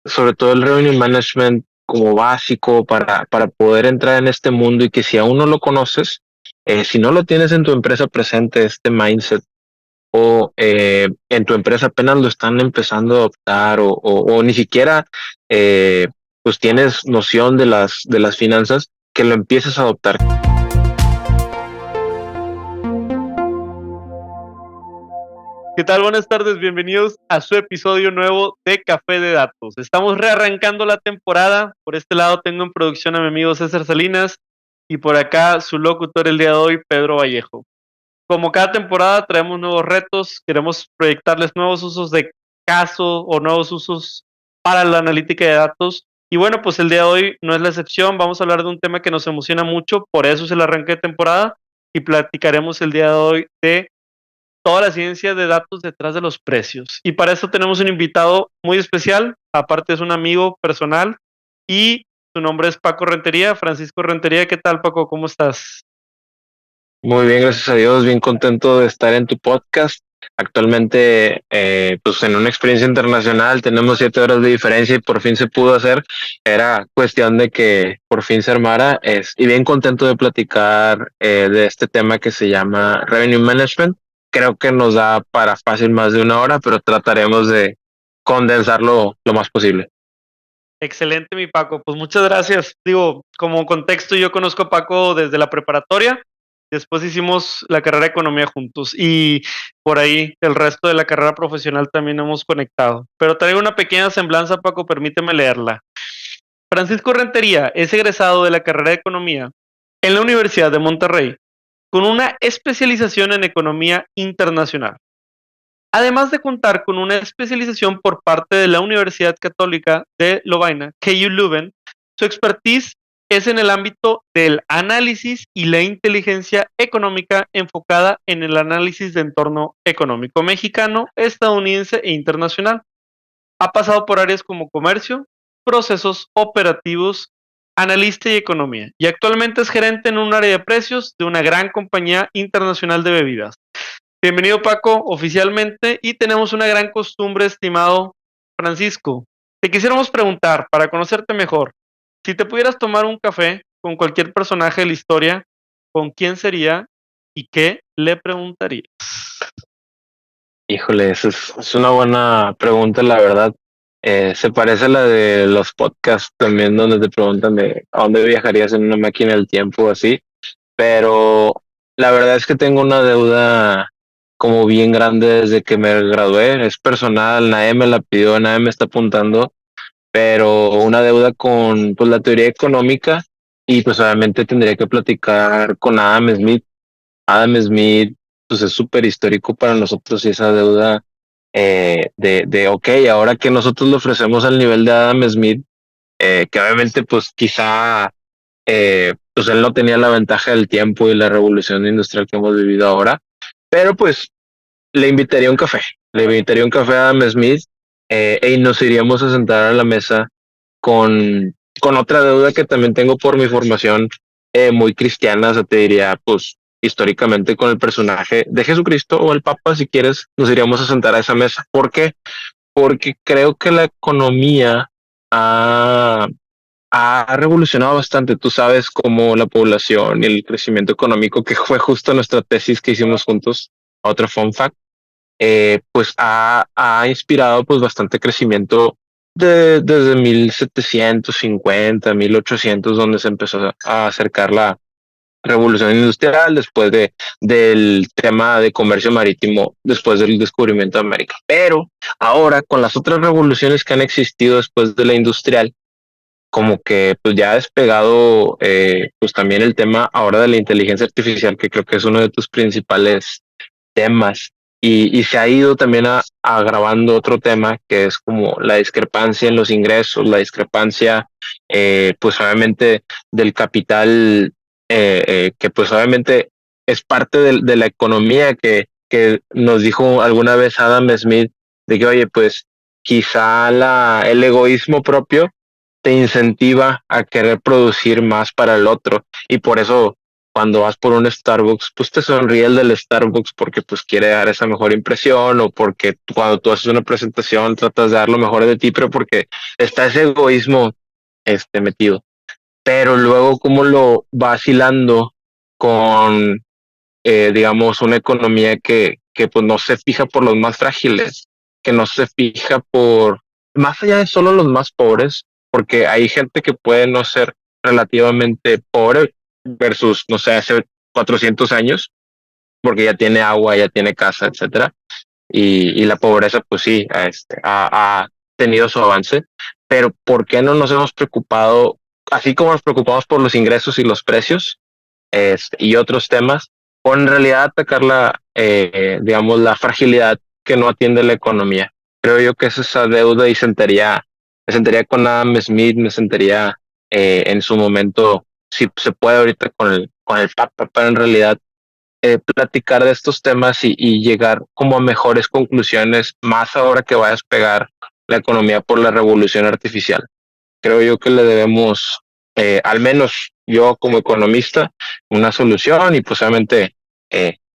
sobre todo el revenue management como básico para poder entrar en este mundo y que si aún no lo conoces, si no lo tienes en tu empresa presente, este mindset, o en tu empresa apenas lo están empezando a adoptar o ni siquiera pues tienes noción de las finanzas, que lo empieces a adoptar. ¿Qué tal? Buenas tardes, bienvenidos a su episodio nuevo de Café de Datos. Estamos rearrancando la temporada. Por este lado tengo en producción a mi amigo César Salinas y por acá su locutor el día de hoy, Pedro Vallejo. Como cada temporada traemos nuevos retos, queremos proyectarles nuevos usos de caso o nuevos usos para la analítica de datos. Y bueno, pues el día de hoy no es la excepción, vamos a hablar de un tema que nos emociona mucho, por eso es el arranque de temporada y platicaremos el día de hoy de toda la ciencia de datos detrás de los precios. Y para eso tenemos un invitado muy especial, aparte es un amigo personal y su nombre es Paco Rentería, Francisco Rentería. ¿Qué tal, Paco? ¿Cómo estás? Muy bien, gracias a Dios, bien contento de estar en tu podcast. Actualmente, pues en una experiencia internacional, tenemos 7 horas de diferencia y por fin se pudo hacer. Era cuestión de que por fin se armara. Y bien contento de platicar de este tema que se llama Revenue Management. Creo que nos da para fácil más de 1 hora, pero trataremos de condensarlo lo más posible. Excelente, mi Paco. Pues muchas gracias. Digo, como contexto, yo conozco a Paco desde la preparatoria. Después hicimos la carrera de economía juntos y por ahí el resto de la carrera profesional también hemos conectado. Pero traigo una pequeña semblanza, Paco, permíteme leerla. Francisco Rentería es egresado de la carrera de economía en la Universidad de Monterrey con una especialización en economía internacional. Además de contar con una especialización por parte de la Universidad Católica de Lovaina, KU Leuven, su expertise es en el ámbito del análisis y la inteligencia económica enfocada en el análisis de entorno económico mexicano, estadounidense e internacional. Ha pasado por áreas como comercio, procesos operativos, analista y economía, y actualmente es gerente en un área de precios de una gran compañía internacional de bebidas. Bienvenido, Paco, oficialmente, y tenemos una gran costumbre, estimado Francisco. Te quisiéramos preguntar, para conocerte mejor, si te pudieras tomar un café con cualquier personaje de la historia, ¿con quién sería y qué le preguntarías? Híjole, es una buena pregunta, la verdad. Se parece a la de los podcasts también, donde te preguntan de a dónde viajarías en una máquina del tiempo o así, pero la verdad es que tengo una deuda como bien grande desde que me gradué. Es personal, nadie me la pidió, nadie me está apuntando, pero una deuda con pues la teoría económica, y pues obviamente tendría que platicar con Adam Smith. Adam Smith pues es súper histórico para nosotros, y esa deuda ok, ahora que nosotros le ofrecemos al nivel de Adam Smith, que obviamente pues quizá pues él no tenía la ventaja del tiempo y la revolución industrial que hemos vivido ahora, pero pues le invitaría un café, le invitaría un café a Adam Smith, y nos iríamos a sentar a la mesa con otra deuda que también tengo por mi formación muy cristiana. O sea, te diría, pues históricamente con el personaje de Jesucristo o el Papa, si quieres, nos iríamos a sentar a esa mesa. ¿Por qué? Porque creo que la economía ha, ha revolucionado bastante. Tú sabes cómo la población y el crecimiento económico, que fue justo nuestra tesis que hicimos juntos, otro fun fact, pues ha inspirado pues bastante crecimiento desde 1750, 1800, donde se empezó a acercar la revolución industrial, después del tema de comercio marítimo, después del descubrimiento de América. Pero ahora, con las otras revoluciones que han existido después de la industrial, como que pues ya ha despegado pues también el tema ahora de la inteligencia artificial, que creo que es uno de tus principales temas, y se ha ido también agravando otro tema, que es como la discrepancia en los ingresos, la discrepancia pues obviamente del capital, que pues obviamente es parte de la economía, que nos dijo alguna vez Adam Smith, de que oye, pues quizá el egoísmo propio te incentiva a querer producir más para el otro, y por eso cuando vas por un Starbucks, pues te sonríe el del Starbucks porque pues quiere dar esa mejor impresión, o porque cuando tú haces una presentación tratas de dar lo mejor de ti, pero porque está ese egoísmo metido. Pero luego como lo va hilando con, digamos, una economía que pues no se fija por los más frágiles, que no se fija por, más allá de solo los más pobres, porque hay gente que puede no ser relativamente pobre versus, no sé, hace 400 años, porque ya tiene agua, ya tiene casa, etcétera. Y la pobreza, pues sí, ha tenido su avance, pero ¿por qué no nos hemos preocupado, así como nos preocupamos por los ingresos y los precios, y otros temas, o en realidad atacar digamos, la fragilidad que no atiende la economía? Creo yo que es esa deuda, y me sentaría con Adam Smith, me sentaría en su momento, si se puede ahorita con el Papa, pero en realidad platicar de estos temas y llegar como a mejores conclusiones, más ahora que va a despegar la economía por la revolución artificial. Creo yo que le debemos, al menos yo como economista, una solución, y posiblemente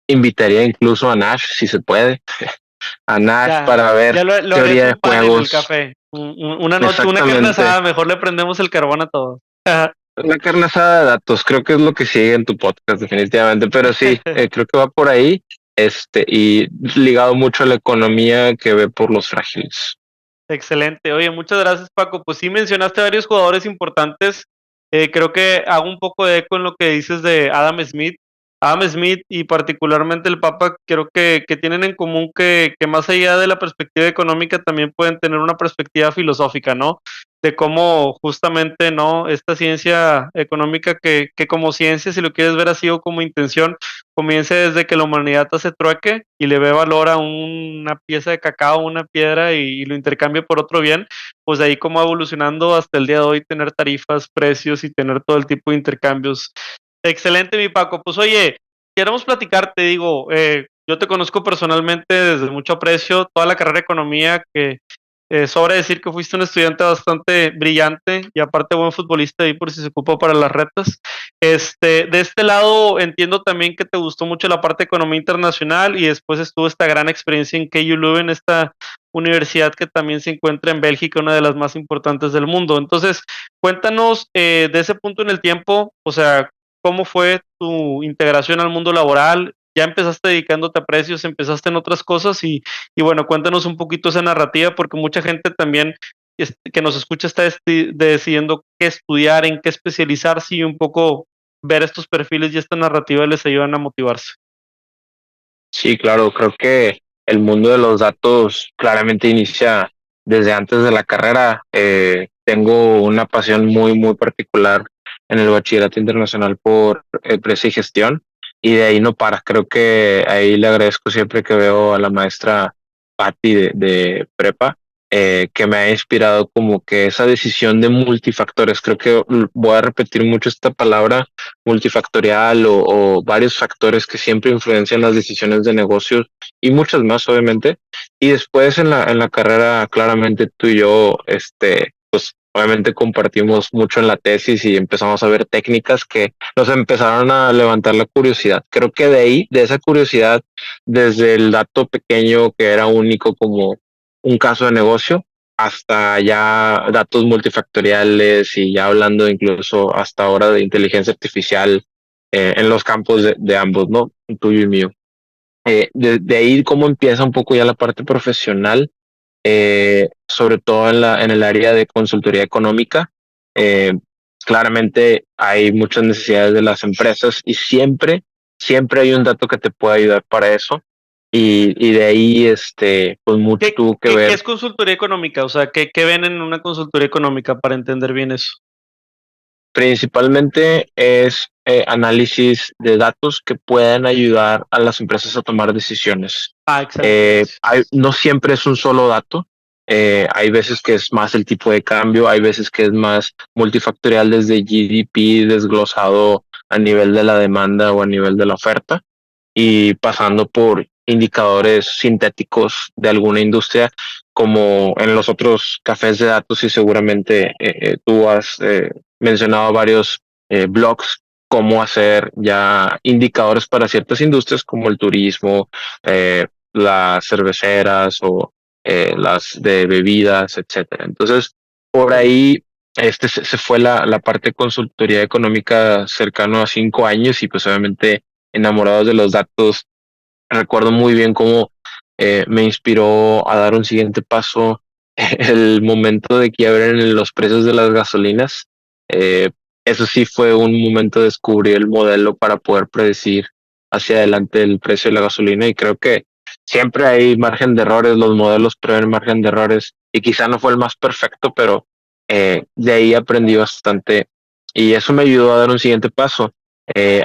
invitaría incluso a Nash, si se puede, a Nash Ya, para ver ya lo harías teoría de un pan en el juegos. café. Una noche, una carne Exactamente. asada, mejor le prendemos el carbón a todos. La carne asada de datos, creo que es lo que sigue en tu podcast, definitivamente, pero sí, creo que va por ahí, y ligado mucho a la economía que ve por los frágiles. Excelente. Oye, muchas gracias, Paco. Pues sí mencionaste varios jugadores importantes. Creo que hago un poco de eco en lo que dices de Adam Smith. Adam Smith y particularmente el Papa creo que tienen en común que más allá de la perspectiva económica también pueden tener una perspectiva filosófica, ¿no? De cómo justamente, ¿no? Esta ciencia económica que como ciencia, si lo quieres ver así o como intención, comienza desde que la humanidad hace trueque y le ve valor a una pieza de cacao, una piedra y lo intercambia por otro bien, pues de ahí como evolucionando hasta el día de hoy tener tarifas, precios y tener todo el tipo de intercambios. Excelente, mi Paco. Pues oye, queremos platicar, te digo, yo te conozco personalmente desde mucho aprecio, toda la carrera de economía que sobra decir que fuiste un estudiante bastante brillante y aparte buen futbolista ahí por si se ocupó para las retas. De este lado entiendo también que te gustó mucho la parte de economía internacional y después estuvo esta gran experiencia en KU Leuven, esta universidad que también se encuentra en Bélgica, una de las más importantes del mundo. Entonces, cuéntanos de ese punto en el tiempo, o sea, ¿cómo fue tu integración al mundo laboral? ¿Ya empezaste dedicándote a precios, empezaste en otras cosas? Y bueno, cuéntanos un poquito esa narrativa, porque mucha gente también que nos escucha está decidiendo qué estudiar, en qué especializarse y un poco ver estos perfiles y esta narrativa les ayudan a motivarse. Sí, claro, creo que el mundo de los datos claramente inicia desde antes de la carrera. Tengo una pasión muy, muy particular en el bachillerato internacional por empresa y gestión, y de ahí no para. Creo que ahí le agradezco siempre que veo a la maestra Patti de prepa, que me ha inspirado como que esa decisión de multifactores. Creo que voy a repetir mucho esta palabra multifactorial, o varios factores que siempre influencian las decisiones de negocios, y muchas más, obviamente. Y después en la carrera, claramente tú y yo, pues obviamente compartimos mucho en la tesis y empezamos a ver técnicas que nos empezaron a levantar la curiosidad. Creo que de ahí, de esa curiosidad, desde el dato pequeño que era único como un caso de negocio, hasta ya datos multifactoriales, y ya hablando incluso hasta ahora de inteligencia artificial, en los campos de ambos, ¿no? Tuyo y mío. De ahí cómo empieza un poco ya la parte profesional, sobre todo en el área de consultoría económica. Eh, Claramente hay muchas necesidades de las empresas, y siempre hay un dato que te puede ayudar para eso. Y de ahí, pues mucho tuvo que ¿Qué ver. es consultoría económica? O sea, ¿qué ven en una consultoría económica para entender bien eso? Principalmente es análisis de datos que puedan ayudar a las empresas a tomar decisiones. Ah, excelente, gracias. No siempre es un solo dato. Hay veces que es más el tipo de cambio, hay veces que es más multifactorial, desde GDP desglosado a nivel de la demanda o a nivel de la oferta, y pasando por indicadores sintéticos de alguna industria, como en los otros cafés de datos. Y seguramente tú has mencionado varios blogs cómo hacer ya indicadores para ciertas industrias como el turismo, las cerveceras o las de bebidas, etcétera. Entonces, por ahí se fue la parte de consultoría económica cercano a 5 años y pues obviamente enamorados de los datos. Recuerdo muy bien cómo me inspiró a dar un siguiente paso el momento de quiebre en los precios de las gasolinas. Eh, Eso sí fue un momento de descubrir el modelo para poder predecir hacia adelante el precio de la gasolina y creo que siempre hay margen de errores, los modelos prevén margen de errores y quizá no fue el más perfecto, pero de ahí aprendí bastante y eso me ayudó a dar un siguiente paso.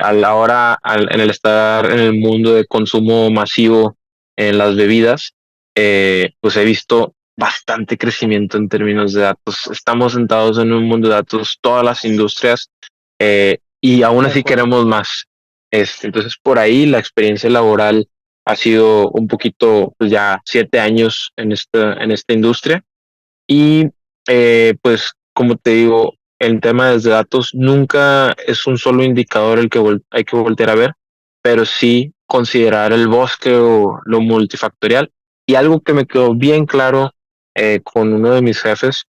A la hora, en el estar en el mundo de consumo masivo en las bebidas, pues he visto bastante crecimiento en términos de datos. Estamos sentados en un mundo de datos, todas las industrias, y aún De así acuerdo. queremos más. Entonces, por ahí la experiencia laboral ha sido un poquito, pues ya 7 años en esta industria. Y pues, como te digo, el tema de datos nunca es un solo indicador el que hay que voltear a ver, pero sí considerar el bosque o lo multifactorial. Y algo que me quedó bien claro con uno de mis jefes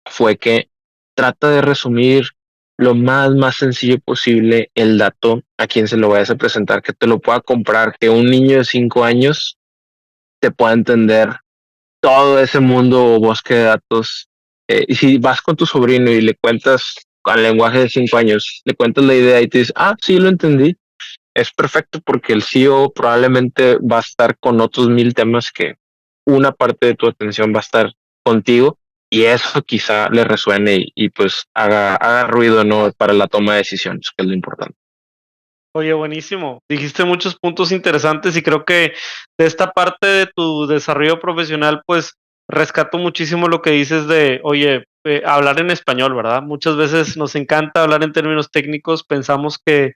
fue que trata de resumir lo más sencillo posible el dato a quien se lo vayas a presentar, que te lo pueda comprar, que un niño de 5 años te pueda entender todo ese mundo o bosque de datos. Y si vas con tu sobrino y le cuentas al lenguaje de 5 años, le cuentas la idea y te dice, ah, sí, lo entendí, es perfecto porque el CEO probablemente va a estar con otros 1000 temas que una parte de tu atención va a estar contigo y eso quizá le resuene pues haga ruido, ¿no? Para la toma de decisiones, que es lo importante. Oye, buenísimo. Dijiste muchos puntos interesantes y creo que de esta parte de tu desarrollo profesional, pues rescato muchísimo lo que dices de, oye, hablar en español, ¿verdad? Muchas veces nos encanta hablar en términos técnicos, pensamos que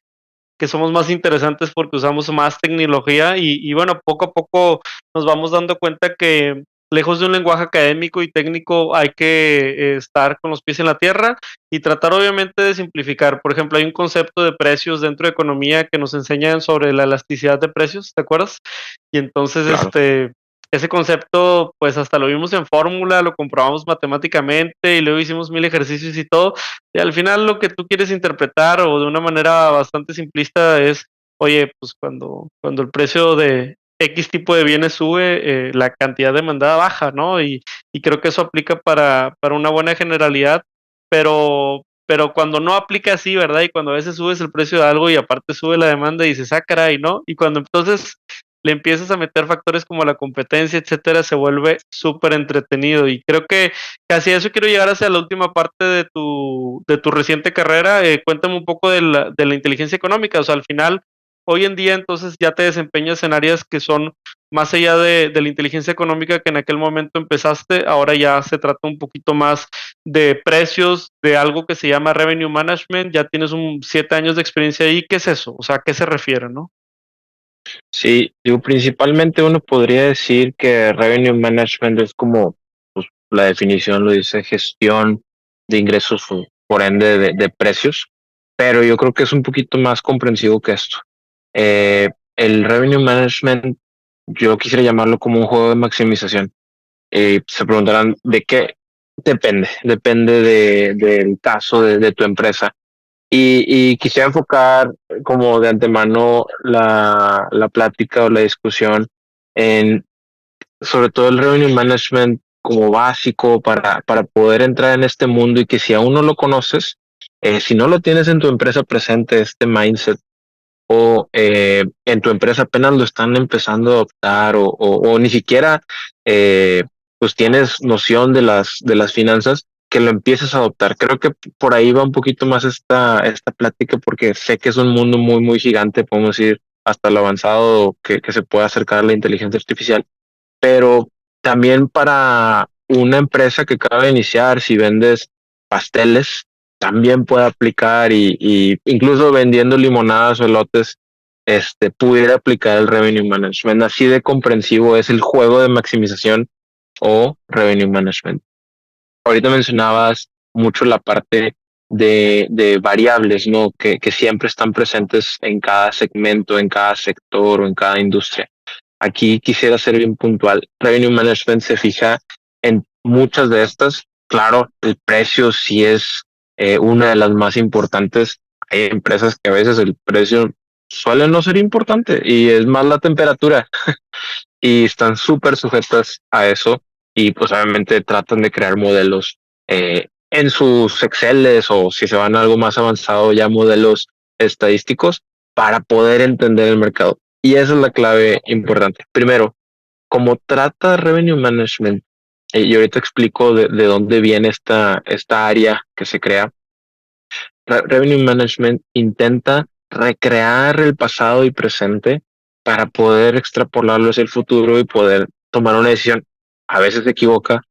somos más interesantes porque usamos más tecnología y bueno, poco a poco nos vamos dando cuenta que lejos de un lenguaje académico y técnico hay que estar con los pies en la tierra y tratar obviamente de simplificar. Por ejemplo, hay un concepto de precios dentro de economía que nos enseñan sobre la elasticidad de precios, ¿te acuerdas? Y entonces, Claro. ese concepto, pues hasta lo vimos en fórmula, lo comprobamos matemáticamente y luego hicimos 1000 ejercicios y todo. Y al final lo que tú quieres interpretar o de una manera bastante simplista es, oye, pues cuando el precio de X tipo de bienes sube, la cantidad demandada baja, ¿no? Y creo que eso aplica para una buena generalidad, pero cuando no aplica así, ¿verdad? Y cuando a veces subes el precio de algo y aparte sube la demanda y dices, ah, caray, ¿no? Y cuando entonces le empiezas a meter factores como la competencia, etcétera, se vuelve súper entretenido. Y creo que casi a eso quiero llegar hacia la última parte de tu reciente carrera. Cuéntame un poco de la inteligencia económica. O sea, al final, hoy en día, entonces ya te desempeñas en áreas que son más allá de la inteligencia económica que en aquel momento empezaste. Ahora ya se trata un poquito más de precios, de algo que se llama revenue management. Ya tienes 7 años de experiencia ahí. ¿Qué es eso? O sea, ¿a qué se refiere, no? Sí, digo, principalmente uno podría decir que revenue management es como, pues, la definición lo dice, gestión de ingresos o por ende de precios, pero yo creo que es un poquito más comprensivo que esto. El revenue management, yo quisiera llamarlo como un juego de maximización. Se preguntarán de qué depende del caso de tu empresa. Y quisiera enfocar como de antemano la plática o la discusión en sobre todo el revenue management como básico para poder entrar en este mundo y que si aún no lo conoces, si no lo tienes en tu empresa presente, este mindset, o en tu empresa apenas lo están empezando a adoptar o ni siquiera pues tienes noción de las finanzas, que lo empieces a adoptar. Creo que por ahí va un poquito más esta plática porque sé que es un mundo muy gigante, podemos decir hasta lo avanzado que se puede acercar a la inteligencia artificial, pero también para una empresa que acaba de iniciar, si vendes pasteles, también puede aplicar y incluso vendiendo limonadas o elotes, pudiera aplicar el revenue management. Así de comprensivo es el juego de maximización o revenue management. Ahorita mencionabas mucho la parte de variables, ¿no? Que siempre están presentes en cada segmento, en cada sector o en cada industria. Aquí quisiera ser bien puntual. Revenue Management se fija en muchas de estas. Claro, el precio sí es una de las más importantes. Hay empresas que a veces el precio suele no ser importante y es más la temperatura y están súper sujetas a eso y pues obviamente tratan de crear modelos en sus Exceles o si se van a algo más avanzado ya modelos estadísticos para poder entender el mercado. Y esa es la clave importante. Primero, como trata Revenue Management, y ahorita explico de dónde viene esta área que se crea. Revenue Management intenta recrear el pasado y presente para poder extrapolarlo hacia el futuro y poder tomar una decisión. A veces se equivoca,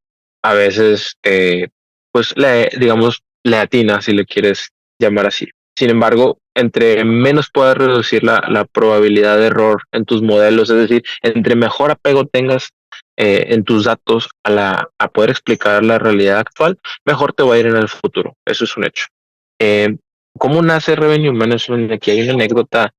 a veces, pues, digamos, le atina, si le quieres llamar así. Sin embargo, entre menos puedas reducir la probabilidad de error en tus modelos, es decir, entre mejor apego tengas en tus datos a poder explicar la realidad actual, mejor te va a ir en el futuro. Eso es un hecho. Eh, ¿Cómo nace Revenue Management? Aquí hay una anécdota.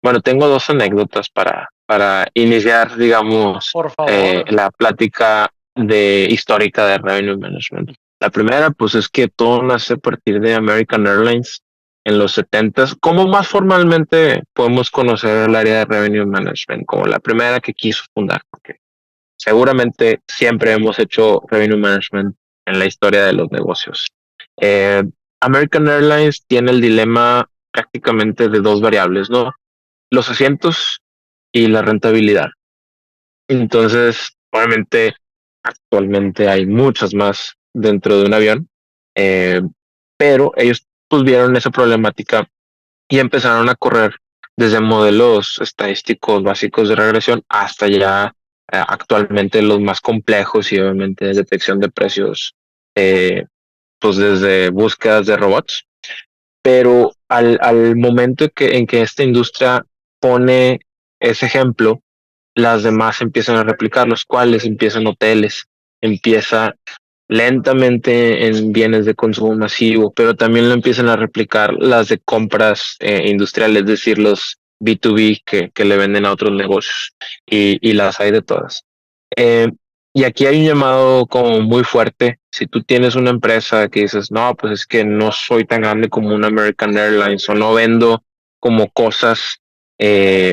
Bueno, tengo dos anécdotas para iniciar, digamos, Por favor. la plática histórica de Revenue Management. La primera, pues es que todo nace a partir de American Airlines en los 70s. ¿Cómo más formalmente podemos conocer el área de Revenue Management? Como la primera que quiso fundar, porque seguramente siempre hemos hecho Revenue Management en la historia de los negocios. Eh, American Airlines tiene el dilema prácticamente de dos variables, ¿no? Los asientos y la rentabilidad. Entonces, obviamente, actualmente hay muchas más dentro de un avión, eh, pero ellos pues vieron esa problemática y empezaron a correr desde modelos estadísticos básicos de regresión hasta ya actualmente los más complejos y obviamente detección de precios, pues desde búsquedas de robots. Pero al momento en que esta industria pone ese ejemplo, las demás empiezan a replicar, los cuales empiezan hoteles, empieza lentamente en bienes de consumo masivo, pero también lo empiezan a replicar las de compras industriales, es decir, los B2B que le venden a otros negocios y las hay de todas. Eh, y aquí hay un llamado como muy fuerte. Si tú tienes una empresa que dices, no, pues es que no soy tan grande como una American Airlines o no vendo como cosas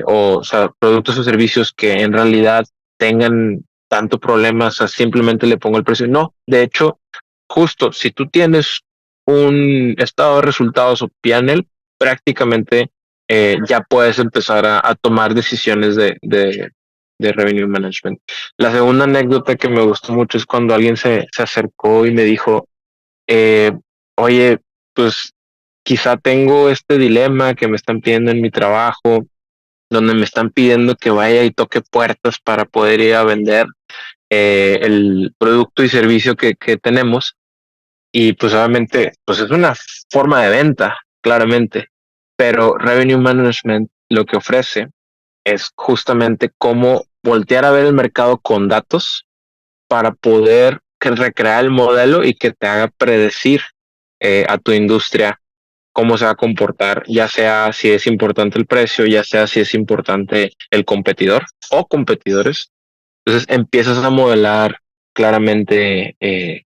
o sea, productos o servicios que en realidad tengan tanto problema, o sea, simplemente le pongo el precio. No, de hecho, justo si tú tienes un estado de resultados o PNL, prácticamente ya puedes empezar a tomar decisiones de revenue management. La segunda anécdota que me gustó mucho es cuando alguien se acercó y me dijo, eh, oye, pues quizá tengo este dilema que me están pidiendo en mi trabajo, donde me están pidiendo que vaya y toque puertas para poder ir a vender el producto y servicio que tenemos. Y pues obviamente, pues es una forma de venta, claramente, pero Revenue Management lo que ofrece es justamente cómo voltear a ver el mercado con datos para poder recrear el modelo y que te haga predecir a tu industria cómo se va a comportar, ya sea si es importante el precio, ya sea si es importante el competidor o competidores. Entonces empiezas a modelar claramente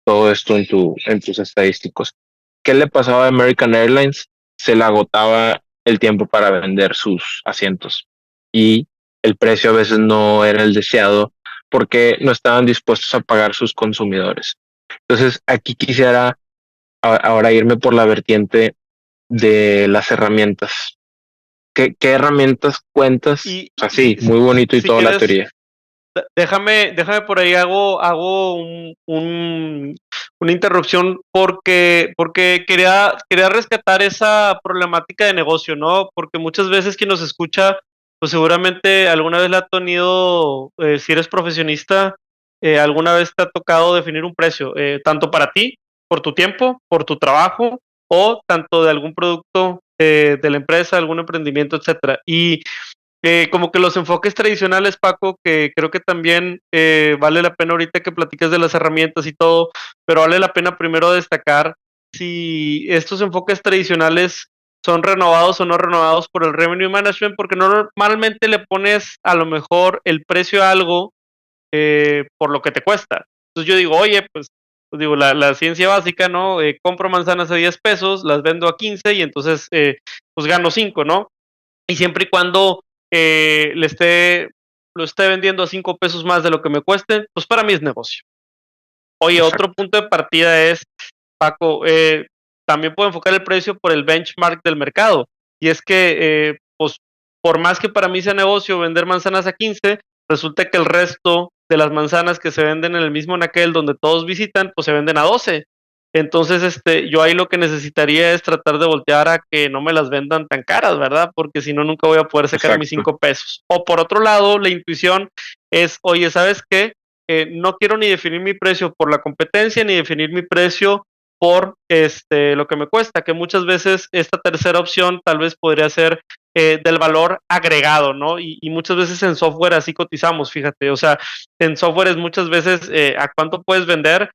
todo esto en tus estadísticos. ¿Qué le pasaba a American Airlines? Se le agotaba el tiempo para vender sus asientos y el precio a veces no era el deseado porque no estaban dispuestos a pagar sus consumidores. Entonces aquí quisiera ahora irme por la vertiente de las herramientas. ¿Qué herramientas cuentas? Y, O sea, y sí, muy bonito y si toda la quieres, teoría. déjame por ahí, hago una interrupción porque quería rescatar esa problemática de negocio, ¿no? Porque muchas veces quien nos escucha, pues seguramente alguna vez la ha tenido, si eres profesionista, alguna vez te ha tocado definir un precio, tanto para ti, por tu tiempo, por tu trabajo, o tanto de algún producto de la empresa, algún emprendimiento, etcétera. Y como que los enfoques tradicionales, Paco, que creo que también vale la pena ahorita que platiques de las herramientas y todo, pero vale la pena primero destacar si estos enfoques tradicionales son renovados o no renovados por el revenue management, porque normalmente le pones a lo mejor el precio a algo por lo que te cuesta. Entonces yo digo, oye, pues digo, la ciencia básica, ¿no? Compro manzanas a 10 pesos, las vendo a 15 y entonces pues gano 5, ¿no? Y siempre y cuando lo esté vendiendo a 5 pesos más de lo que me cueste, pues para mí es negocio. Oye, otro Exacto. punto de partida es, Paco, también puedo enfocar el precio por el benchmark del mercado. Y es que, pues, por más que para mí sea negocio vender manzanas a 15, resulta que el resto de las manzanas que se venden en el mismo anaquel donde todos visitan, pues se venden a 12. Entonces, yo ahí lo que necesitaría es tratar de voltear a que no me las vendan tan caras, ¿verdad? Porque si no, nunca voy a poder sacar mis Exacto. 5 pesos. O por otro lado, la intuición es, oye, ¿sabes qué? No quiero ni definir mi precio por la competencia, ni definir mi precio por lo que me cuesta, que muchas veces esta tercera opción tal vez podría ser del valor agregado, ¿no? Y muchas veces en software así cotizamos, fíjate, o sea, en software es muchas veces a cuánto puedes vender,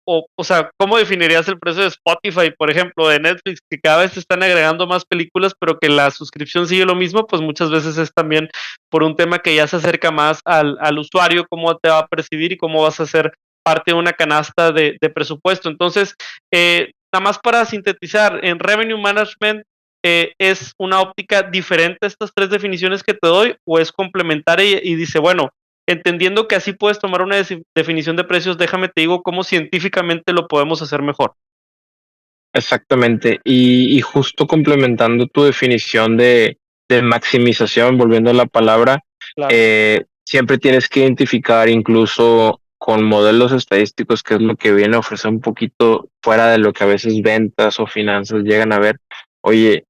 o sea, ¿cómo definirías el precio de Spotify, por ejemplo, de Netflix, que cada vez se están agregando más películas, pero que la suscripción sigue lo mismo? Pues muchas veces es también por un tema que ya se acerca más al usuario, cómo te va a percibir y cómo vas a ser parte de una canasta de presupuesto. Entonces, nada más para sintetizar, en Revenue Management es una óptica diferente a estas tres definiciones que te doy, o es complementaria y dice, bueno, entendiendo que así puedes tomar una definición de precios, déjame te digo cómo científicamente lo podemos hacer mejor. Exactamente. Y justo complementando tu definición de maximización, volviendo a la palabra, Claro. siempre tienes que identificar incluso con modelos estadísticos, que es lo que viene a ofrecer un poquito fuera de lo que a veces ventas o finanzas llegan a ver. Oye,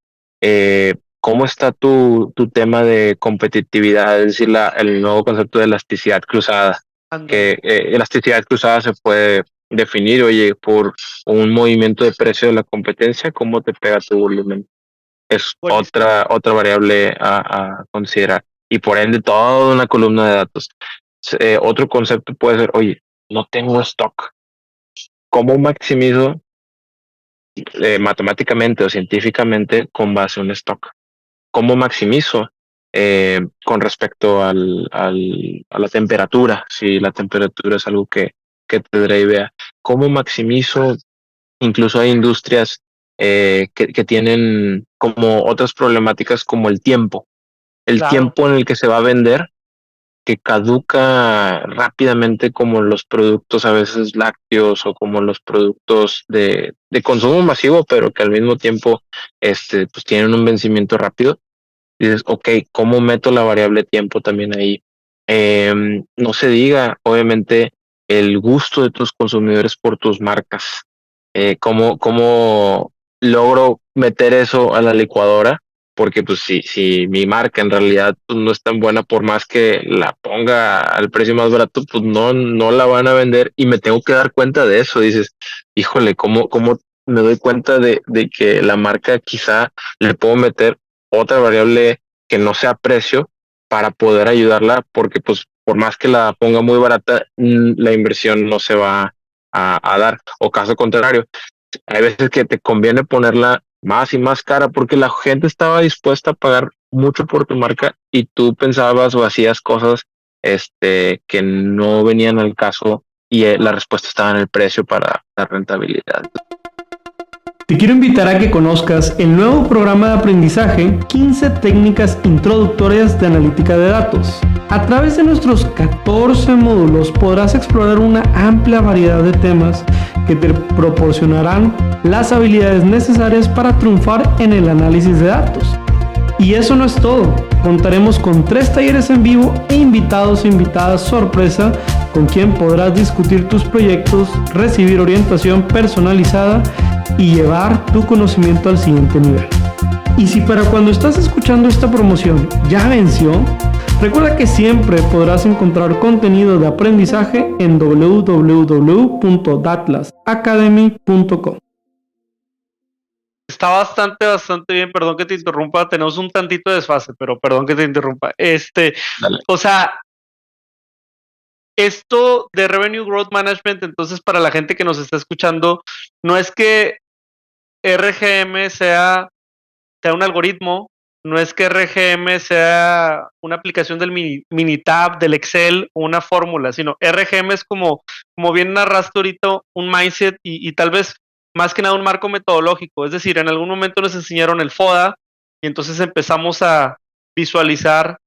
¿cómo está tu tema de competitividad? Es decir, el nuevo concepto de elasticidad cruzada, Ándale. que elasticidad cruzada se puede definir, oye, por un movimiento de precio de la competencia, ¿cómo te pega tu volumen? Es Buenísimo. otra variable a considerar. Y por ende, toda una columna de datos. Otro concepto puede ser, oye, no tengo stock. ¿Cómo maximizo matemáticamente o científicamente con base a un stock? ¿Cómo maximizo con respecto a la temperatura? Si la temperatura es algo que te drivea. ¿Cómo maximizo? Incluso hay industrias que tienen como otras problemáticas como el tiempo. El Claro. tiempo en el que se va a vender, que caduca rápidamente, como los productos a veces lácteos o como los productos de consumo masivo, pero que al mismo tiempo pues tienen un vencimiento rápido. Dices, ok, ¿cómo meto la variable tiempo también ahí? No se diga, obviamente, el gusto de tus consumidores por tus marcas. ¿Cómo logro meter eso a la licuadora? Porque pues si mi marca en realidad pues, no es tan buena, por más que la ponga al precio más barato, pues no la van a vender y me tengo que dar cuenta de eso. Dices, híjole, ¿cómo me doy cuenta de que la marca quizá le puedo meter otra variable que no sea precio para poder ayudarla? Porque pues por más que la ponga muy barata, la inversión no se va a dar. O caso contrario, hay veces que te conviene ponerla más y más cara porque la gente estaba dispuesta a pagar mucho por tu marca y tú pensabas o hacías cosas que no venían al caso, y la respuesta estaba en el precio para la rentabilidad. Te quiero invitar a que conozcas el nuevo programa de aprendizaje 15 técnicas introductorias de analítica de datos. A través de nuestros 14 módulos podrás explorar una amplia variedad de temas que te proporcionarán las habilidades necesarias para triunfar en el análisis de datos. Y eso no es todo. Contaremos con 3 talleres en vivo e invitados e invitadas sorpresa con quien podrás discutir tus proyectos, recibir orientación personalizada y llevar tu conocimiento al siguiente nivel. Y si para cuando estás escuchando esta promoción ya venció, recuerda que siempre podrás encontrar contenido de aprendizaje en www.datlasacademy.com. Está bastante bien, perdón que te interrumpa, tenemos un tantito de desfase, pero perdón que te interrumpa. Dale. O sea, esto de Revenue Growth Management, entonces para la gente que nos está escuchando, no es que RGM sea un algoritmo, no es que RGM sea una aplicación del Minitab, del Excel, o una fórmula, sino RGM es como bien narraste ahorita, un mindset y tal vez más que nada un marco metodológico. Es decir, en algún momento nos enseñaron el FODA y entonces empezamos a visualizar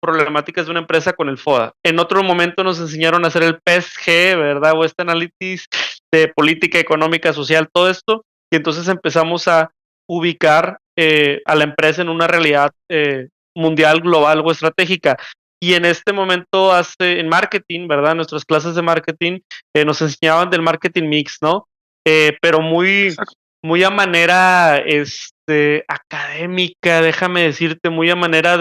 problemáticas de una empresa con el FODA. En otro momento nos enseñaron a hacer el PSG, ¿verdad? O este análisis de política económica, social, todo esto, y entonces empezamos a ubicar a la empresa en una realidad mundial, global o estratégica. Y en este momento, en marketing, ¿verdad? Nuestras clases de marketing nos enseñaban del marketing mix, ¿no? Pero muy a manera académica, déjame decirte, muy a manera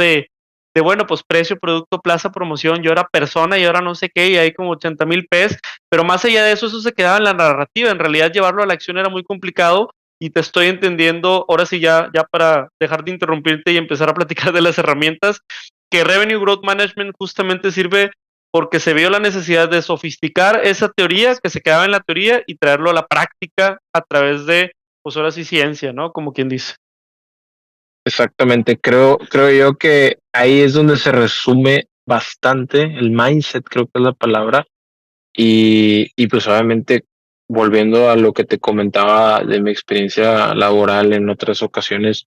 bueno, pues precio, producto, plaza, promoción, yo era persona y ahora no sé qué, y hay como 80,000 pesos, pero más allá de eso, eso se quedaba en la narrativa. En realidad, llevarlo a la acción era muy complicado y te estoy entendiendo. Ahora sí, ya para dejar de interrumpirte y empezar a platicar de las herramientas, que Revenue Growth Management justamente sirve porque se vio la necesidad de sofisticar esa teoría que se quedaba en la teoría y traerlo a la práctica a través de, pues ahora sí, ciencia, ¿no? Como quien dice. Exactamente, creo yo que ahí es donde se resume bastante el mindset, creo que es la palabra, y pues obviamente volviendo a lo que te comentaba de mi experiencia laboral en otras ocasiones,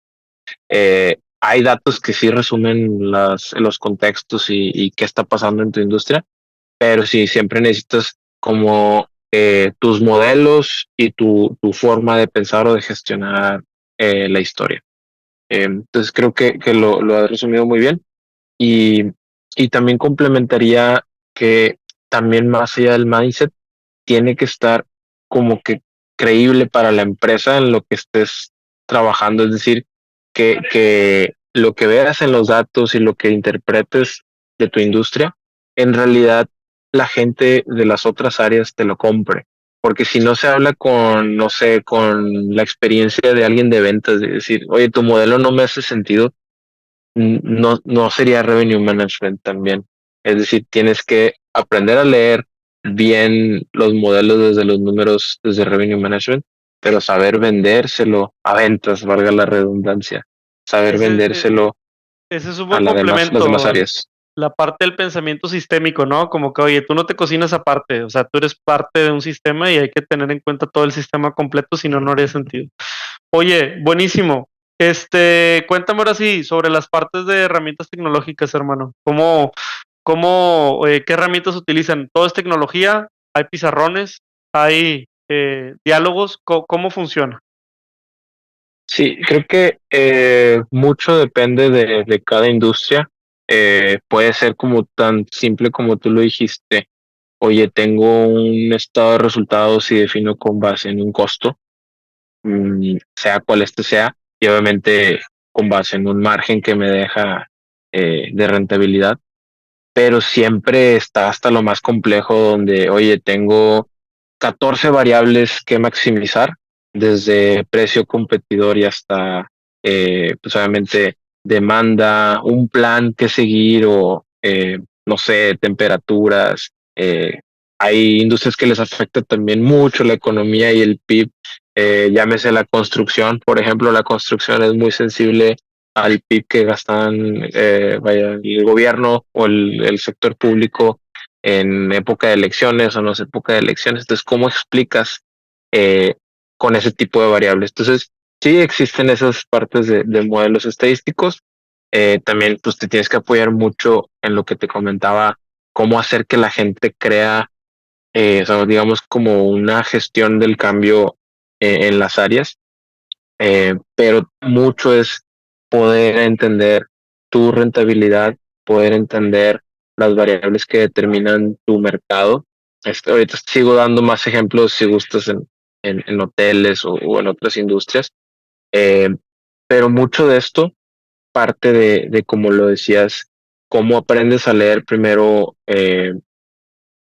hay datos que sí resumen los contextos y qué está pasando en tu industria, pero sí, siempre necesitas como tus modelos y tu forma de pensar o de gestionar la historia. Entonces creo que lo has resumido muy bien y, y también complementaría que también más allá del mindset tiene que estar como que creíble para la empresa en lo que estés trabajando, es decir, que lo que veas en los datos y lo que interpretes de tu industria, en realidad la gente de las otras áreas te lo compre. Porque si no se habla con, no sé, con la experiencia de alguien de ventas, de decir, oye, tu modelo no me hace sentido, no sería revenue management también. Es decir, tienes que aprender a leer bien los modelos desde los números, desde revenue management, pero saber vendérselo a ventas, valga la redundancia, saber Ese, vendérselo ese es un a buen las demás complemento, áreas. la parte del pensamiento sistémico, ¿no? Como que, oye, tú no te cocinas aparte, o sea, tú eres parte de un sistema y hay que tener en cuenta todo el sistema completo, si no, no haría sentido. Oye, buenísimo. Cuéntame ahora sí sobre las partes de herramientas tecnológicas, hermano. ¿Qué herramientas utilizan? ¿Todo es tecnología? ¿Hay pizarrones? ¿Hay diálogos? ¿Cómo funciona? Sí, creo que mucho depende de cada industria. Puede ser como tan simple como tú lo dijiste. Oye, tengo un estado de resultados y defino con base en un costo, sea cual este sea, y obviamente con base en un margen que me deja de rentabilidad, pero siempre está hasta lo más complejo donde, oye, tengo 14 variables que maximizar, desde precio competidor y hasta, pues obviamente, demanda, un plan que seguir o, no sé, temperaturas. Hay industrias que les afecta también mucho la economía y el PIB. Llámese la construcción, por ejemplo, la construcción es muy sensible al PIB que gastan vaya, el gobierno o el sector público en época de elecciones o no es época de elecciones. Entonces, ¿cómo explicas eh, con ese tipo de variables? Entonces, sí existen esas partes de modelos estadísticos. También pues, te tienes que apoyar mucho en lo que te comentaba, cómo hacer que la gente crea, o sea, digamos, como una gestión del cambio en las áreas. Pero mucho es poder entender tu rentabilidad, poder entender las variables que determinan tu mercado. Ahorita sigo dando más ejemplos si gustas en hoteles o en otras industrias, eh, pero mucho de esto parte de, como lo decías, cómo aprendes a leer primero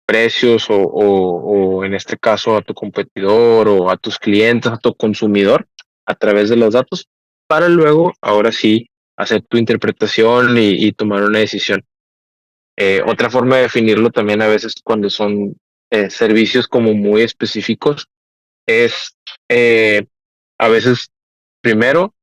precios o en este caso a tu competidor o a tus clientes, a tu consumidor a través de los datos para luego, ahora sí, hacer tu interpretación y tomar una decisión. Otra forma de definirlo también a veces cuando son servicios como muy específicos es a veces primero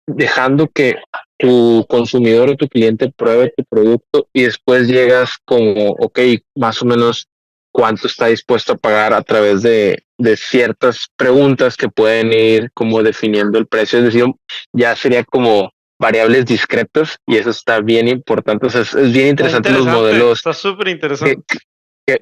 dejando que tu consumidor o tu cliente pruebe tu producto y después llegas como, ok, más o menos cuánto está dispuesto a pagar a través de ciertas preguntas que pueden ir como definiendo el precio. Es decir, ya sería como variables discretas y eso está bien importante. O sea, es bien Está interesante los interesante, modelos está súper que, interesante.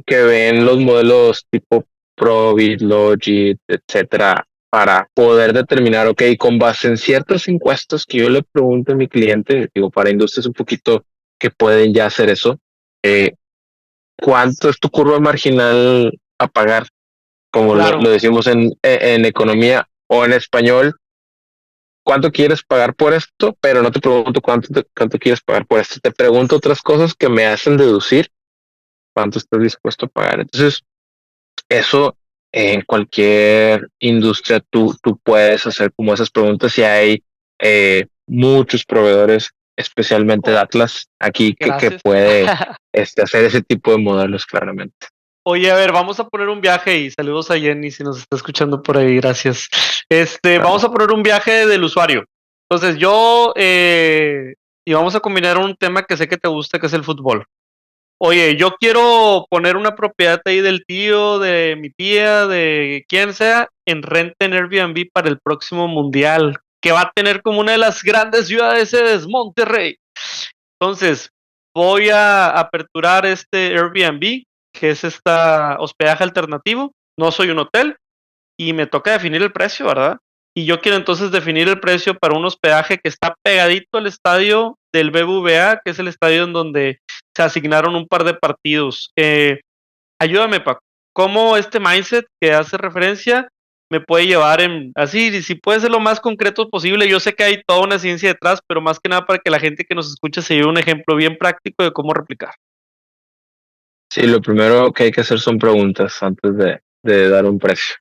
que ven los modelos tipo Probit, Logit, etcétera, para poder determinar, ok, con base en ciertas encuestas que yo le pregunto a mi cliente, digo, para industrias un poquito que pueden ya hacer eso, eh, ¿cuánto es tu curva marginal a pagar? Como lo Claro, decimos en economía o en español, ¿cuánto quieres pagar por esto? Pero no te pregunto cuánto quieres pagar por esto, te pregunto otras cosas que me hacen deducir cuánto estás dispuesto a pagar. Entonces, eso en cualquier industria tú puedes hacer como esas preguntas y hay muchos proveedores, especialmente de oh, Atlas, aquí que gracias. puede hacer ese tipo de modelos claramente. Oye, a ver, vamos a poner un viaje y saludos a Jenny si nos está escuchando por ahí, gracias. Vamos Claro. a poner un viaje del usuario. Entonces, y vamos a combinar un tema que sé que te gusta, que es el fútbol. Oye, yo quiero poner una propiedad ahí del tío, de mi tía, de quien sea, en renta en Airbnb para el próximo mundial, que va a tener como una de las grandes ciudades es Monterrey. Entonces, voy a aperturar este Airbnb, que es esta hospedaje alternativo. No soy un hotel y me toca definir el precio, ¿verdad? Y yo quiero entonces definir el precio para un hospedaje que está pegadito al estadio del BBVA, que es el estadio en donde se asignaron un par de partidos. Ayúdame, Paco. ¿Cómo este mindset que hace referencia me puede llevar en así, y si puede ser lo más concreto posible? Yo sé que hay toda una ciencia detrás, pero más que nada para que la gente que nos escucha se lleve un ejemplo bien práctico de cómo replicar. Sí, lo primero que hay que hacer son preguntas antes de dar un precio.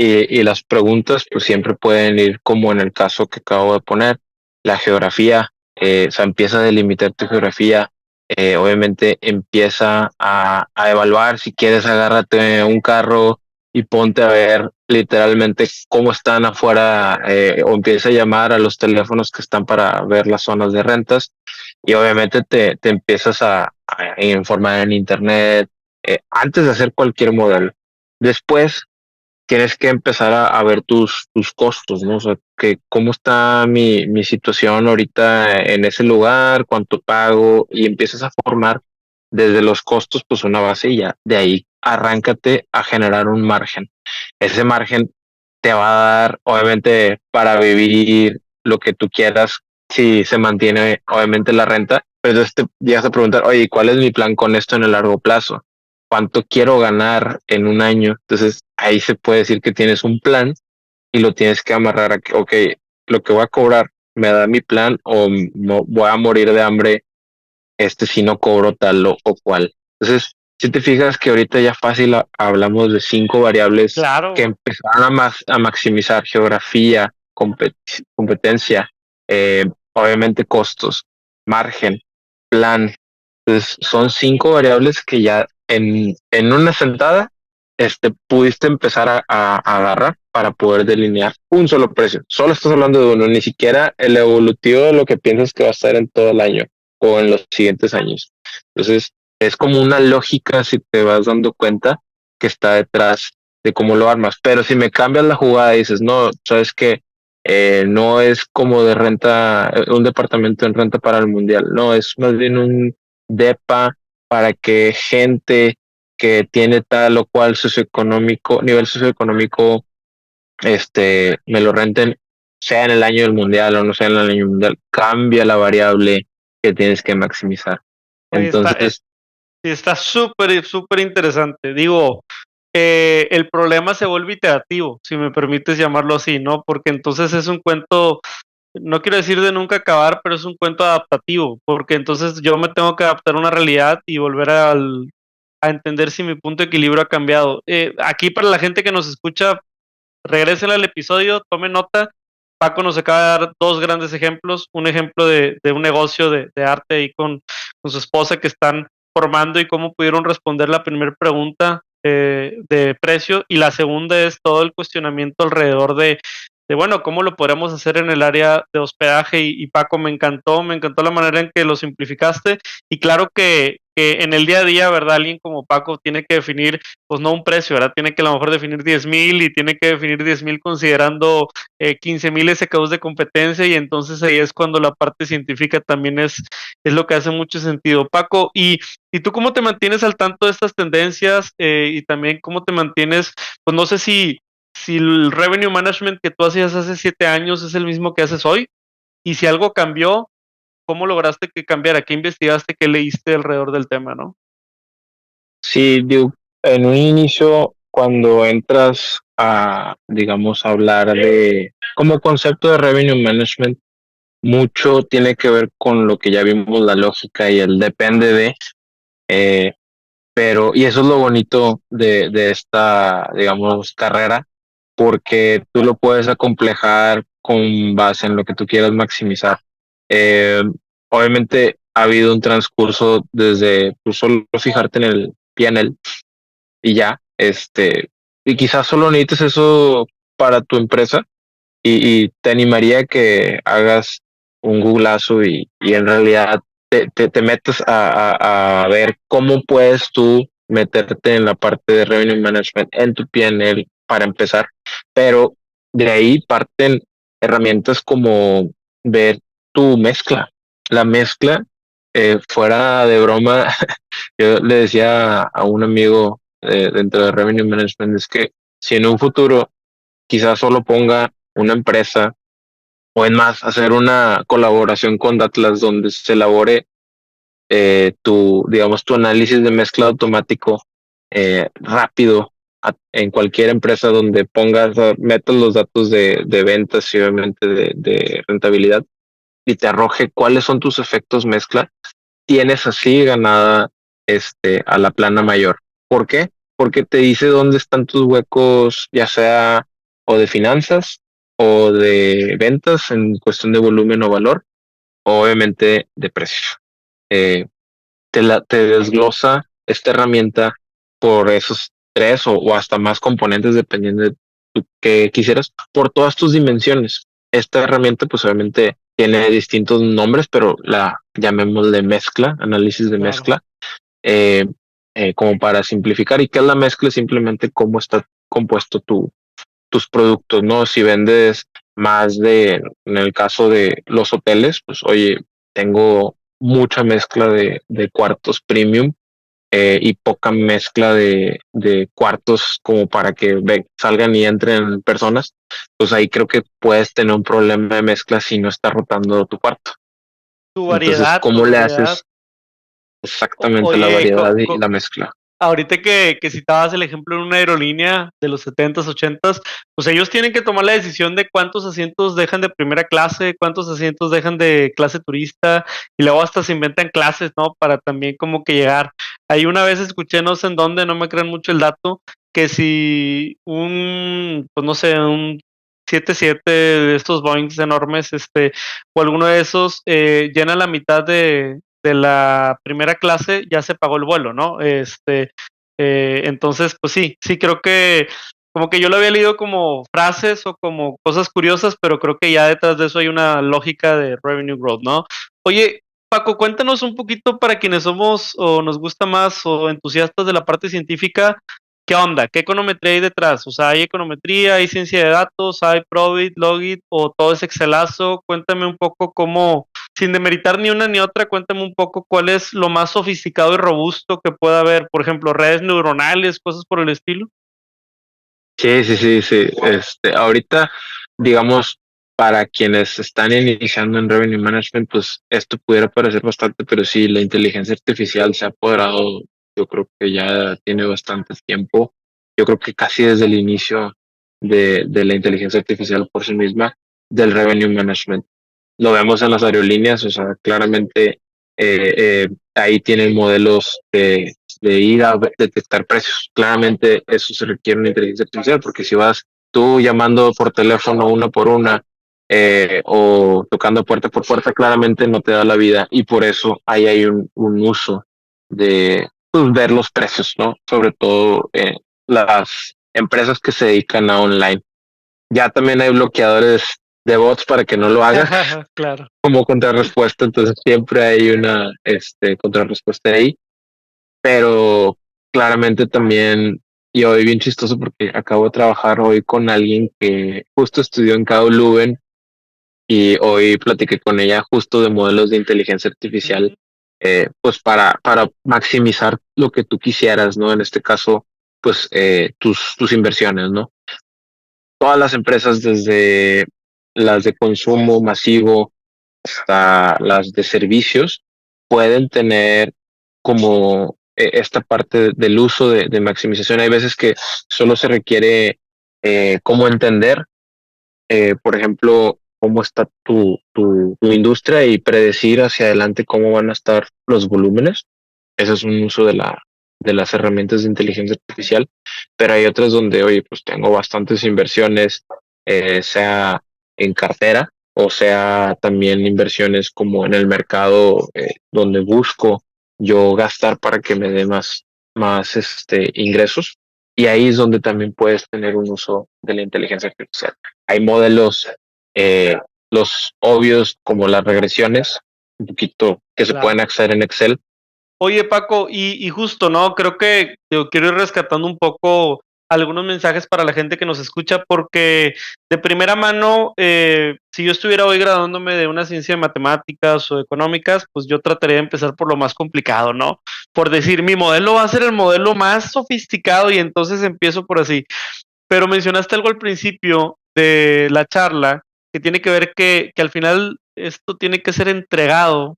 Y las preguntas pues siempre pueden ir como en el caso que acabo de poner, la geografía, o sea, empieza a delimitar tu geografía, obviamente empieza a evaluar, si quieres agárrate un carro y ponte a ver literalmente cómo están afuera, o empieza a llamar a los teléfonos que están para ver las zonas de rentas y obviamente te empiezas a informar en internet, antes de hacer cualquier modelo. Después tienes que empezar a ver tus costos, ¿no? O sea, que cómo está mi situación ahorita en ese lugar, cuánto pago, y empiezas a formar desde los costos, pues una base y ya de ahí arráncate a generar un margen. Ese margen te va a dar, obviamente, para vivir lo que tú quieras, si se mantiene, obviamente, la renta, pero entonces te llegas a preguntar, oye, ¿cuál es mi plan con esto en el largo plazo? ¿Cuánto quiero ganar en un año? Entonces ahí se puede decir que tienes un plan y lo tienes que amarrar a que, ok, lo que voy a cobrar me da mi plan o no voy a morir de hambre si no cobro tal o cual. Entonces, si te fijas que ahorita ya fácil hablamos de 5 variables que Claro, empezaron a maximizar geografía, competencia, obviamente costos, margen, plan. Entonces, son 5 variables que ya en una sentada pudiste empezar a agarrar para poder delinear un solo precio. Solo estás hablando de uno, ni siquiera el evolutivo de lo que piensas que va a estar en todo el año o en los siguientes años. Entonces, es como una lógica, si te vas dando cuenta, que está detrás de cómo lo armas. Pero si me cambias la jugada y dices, no, sabes que no es como de renta, un departamento en renta para el mundial, no, es más bien un DEPA para que gente que tiene tal o cual socioeconómico, nivel socioeconómico, me lo renten, sea en el año del mundial o no sea en el año mundial, cambia la variable que tienes que maximizar. oye, Entonces, está súper, súper interesante. Digo, el problema se vuelve iterativo, si me permites llamarlo así, ¿no? Porque entonces es un cuento, no quiero decir de nunca acabar, pero es un cuento adaptativo, porque entonces yo me tengo que adaptar a una realidad y volver a entender si mi punto de equilibrio ha cambiado. Aquí para la gente que nos escucha, regresen al episodio, tomen nota. Paco nos acaba de dar dos grandes ejemplos, un ejemplo de un negocio de arte ahí con su esposa que están formando y cómo pudieron responder la primera pregunta de precio, y la segunda es todo el cuestionamiento alrededor bueno, cómo lo podemos hacer en el área de hospedaje y Paco, me encantó la manera en que lo simplificaste y claro que en el día a día, ¿verdad? Alguien como Paco tiene que definir, pues no un precio, ¿verdad? Tiene que a lo mejor definir 10,000 y tiene que definir 10,000 considerando 15,000 SKUs de competencia y entonces ahí es cuando la parte científica también es lo que hace mucho sentido. Paco, ¿y tú cómo te mantienes al tanto de estas tendencias y también cómo te mantienes, pues no sé si el revenue management que tú hacías hace 7 años es el mismo que haces hoy y si algo cambió, ¿cómo lograste que cambiara? ¿Qué investigaste? ¿Qué leíste alrededor del tema, no? Sí, digo, en un inicio, cuando entras a, digamos, hablar de como concepto de revenue management, mucho tiene que ver con lo que ya vimos, la lógica y el depende de, eh, pero, y eso es lo bonito de esta, digamos, carrera, porque tú lo puedes acomplejar con base en lo que tú quieras maximizar. Eh, Obviamente ha habido un transcurso desde tú solo fijarte en el PNL y ya, y quizás solo necesites eso para tu empresa y te animaría a que hagas un googlazo y en realidad te metas a ver cómo puedes tú meterte en la parte de revenue management en tu PNL para empezar, pero de ahí parten herramientas como ver tu mezcla, la mezcla, fuera de broma. Yo le decía a un amigo dentro de revenue management es que si en un futuro quizás solo ponga una empresa o en más, hacer una colaboración con Datlas donde se elabore digamos, tu análisis de mezcla automático rápido en cualquier empresa donde pongas, metas los datos de ventas y obviamente de rentabilidad y te arroje cuáles son tus efectos mezcla, tienes así ganada a la plana mayor. ¿Por qué? Porque te dice dónde están tus huecos, ya sea o de finanzas o de ventas en cuestión de volumen o valor, o obviamente de precio. Eh, te desglosa esta herramienta por esos tres o hasta más componentes dependiendo de tú que quisieras, por todas tus dimensiones. Esta herramienta pues obviamente tiene distintos nombres, pero la llamémosle mezcla, análisis de Claro. mezcla, eh, como para simplificar. ¿Y qué es la mezcla? Simplemente cómo está compuesto tus productos, ¿no? Si vendes más en el caso de los hoteles, pues oye, tengo mucha mezcla de cuartos premium y poca mezcla de cuartos como para que salgan y entren personas, pues ahí creo que puedes tener un problema de mezcla si no está rotando tu cuarto. Tu Entonces, variedad, tu ¿cómo le variedad. haces exactamente la Oye, variedad y la mezcla? ahorita que citabas el ejemplo en una aerolínea de los 70s, 80s, pues ellos tienen que tomar la decisión de cuántos asientos dejan de primera clase, cuántos asientos dejan de clase turista, y luego hasta se inventan clases, ¿no? Para también como que llegar. Ahí una vez escuché, no sé en dónde, no me crean mucho el dato, que si pues no sé, un 77 de estos Boeings enormes, o alguno de esos, llena la mitad de la primera clase, ya se pagó el vuelo, ¿no? Entonces, pues sí, creo que como que yo lo había leído como frases o como cosas curiosas, pero creo que ya detrás de eso hay una lógica de revenue growth, ¿no? Oye, Paco, cuéntanos un poquito para quienes somos o nos gusta más o entusiastas de la parte científica, ¿qué onda? ¿Qué econometría hay detrás? O sea, ¿hay econometría, hay ciencia de datos, hay Probit, Logit o todo es Excelazo? Cuéntame un poco cómo, sin demeritar ni una ni otra, cuéntame un poco cuál es lo más sofisticado y robusto que pueda haber, por ejemplo, redes neuronales, cosas por el estilo. Sí, sí, sí, sí. Ahorita, digamos, para quienes están iniciando en Revenue Management, pues esto pudiera parecer bastante, pero sí, la inteligencia artificial se ha apoderado, yo creo que ya tiene bastante tiempo. Yo creo que casi desde el inicio de la inteligencia artificial por sí misma, del Revenue Management. Lo vemos en las aerolíneas, o sea, claramente ahí tienen modelos de ir a detectar precios. Claramente eso se requiere una inteligencia artificial, porque si vas tú llamando por teléfono una por una o tocando puerta por puerta, claramente no te da la vida y por eso ahí hay un uso de pues, ver los precios, ¿no? Sobre todo las empresas que se dedican a online. Ya también hay bloqueadores de bots para que no lo haga Claro. como contrarrespuesta, entonces siempre hay una contrarrespuesta ahí, pero claramente también, y hoy bien chistoso porque acabo de trabajar hoy con alguien que justo estudió en KU Leuven y hoy platiqué con ella justo de modelos de inteligencia artificial, Ujú. pues para maximizar lo que tú quisieras, ¿no? En este caso, pues tus inversiones, ¿no? Todas las empresas, desde las de consumo masivo hasta las de servicios, pueden tener como esta parte del uso de maximización. Hay veces que solo se requiere cómo entender, por ejemplo, cómo está tu industria y predecir hacia adelante cómo van a estar los volúmenes. Ese es un uso de las herramientas de inteligencia artificial, pero hay otras donde, oye, pues tengo bastantes inversiones, sea en cartera o sea también inversiones como en el mercado, donde busco yo gastar para que me dé más ingresos. Y ahí es donde también puedes tener un uso de la inteligencia artificial. Hay modelos, eh, los obvios como las regresiones, un poquito que se Claro. pueden acceder en Excel. Oye, Paco, y justo, ¿no? Creo que yo quiero ir rescatando un poco algunos mensajes para la gente que nos escucha, porque de primera mano, si yo estuviera hoy graduándome de una ciencia de matemáticas o económicas, pues yo trataría de empezar por lo más complicado, ¿no? Por decir, mi modelo va a ser el modelo más sofisticado y entonces empiezo por así. Pero mencionaste algo al principio de la charla que tiene que ver que al final esto tiene que ser entregado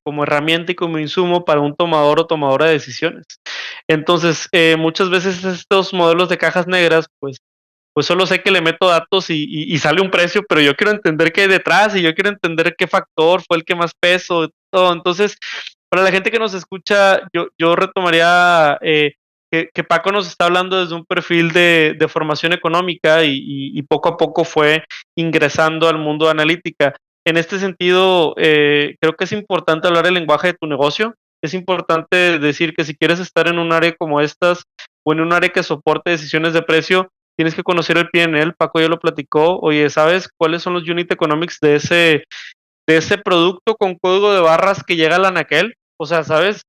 como herramienta y como insumo para un tomador o tomadora de decisiones. Entonces, muchas veces estos modelos de cajas negras, pues solo sé que le meto datos y sale un precio, pero yo quiero entender qué hay detrás y yo quiero entender qué factor fue el que más peso, todo. Entonces, para la gente que nos escucha, yo retomaría que Paco nos está hablando desde un perfil de formación económica y poco a poco fue ingresando al mundo de analítica. En este sentido, creo que es importante hablar el lenguaje de tu negocio. Es importante decir que si quieres estar en un área como estas o en un área que soporte decisiones de precio, tienes que conocer el PNL. Paco ya lo platicó. Oye, ¿sabes cuáles son los unit economics de ese producto con código de barras que llega a la anaquel? O sea, ¿sabes?